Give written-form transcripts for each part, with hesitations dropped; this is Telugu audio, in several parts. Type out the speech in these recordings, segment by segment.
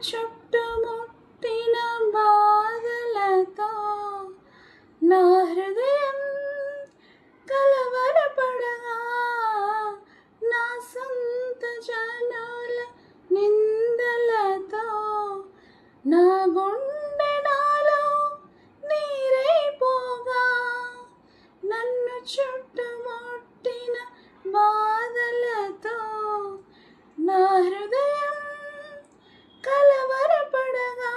చుట్టుముట్టిన బాధలతో నా హృదయం కలవరపడగా, నా సొంత జనుల నిందలతో నా గుండె నాలో నీరైపోగా, నన్ను చుట్టుముట్టిన బాధలతో నా హృదయం కలవరపడగా,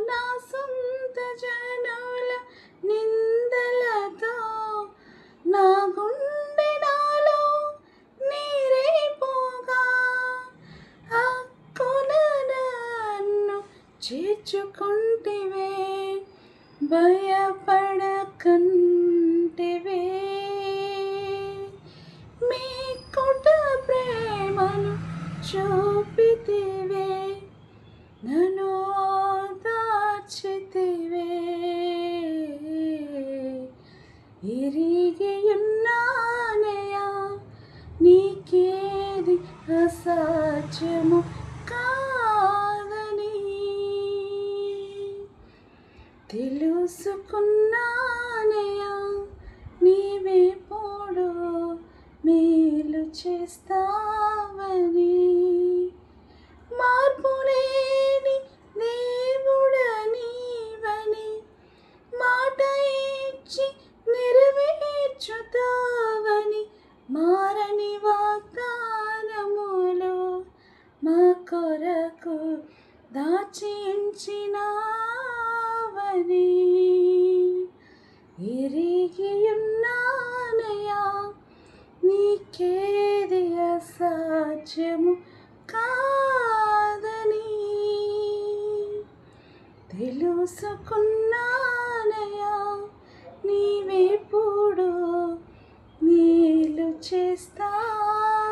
నా సొంత జనుల నిందలతో నా గుండె నాలో నీరైపోగా, హక్కున నన్ను చేర్చుకుంటివే, భయపడకంటివే, మీకుట ప్రేమను చూపితివే, నన్ను ఓదార్చితివే. ఎరిగియున్నానయ్యా నీకేది అసాధ్యము కాదని, తెలుసుకున్నానయ్యా నీవెప్పుడు మేలు చేస్తావని. మార్పులేని దేవుడనీవని మాట ఇచ్చి నెరవేర్చుతావని, మారని వాగ్దానములు మా కొరకు దాచి ఉంచినావని, ఎరిగియున్నానయ్యా నీకేది అసాధ్యము కాదని, తెలుసుకున్నానయ్యా నీవెప్పుడు మేలు చేస్తావని.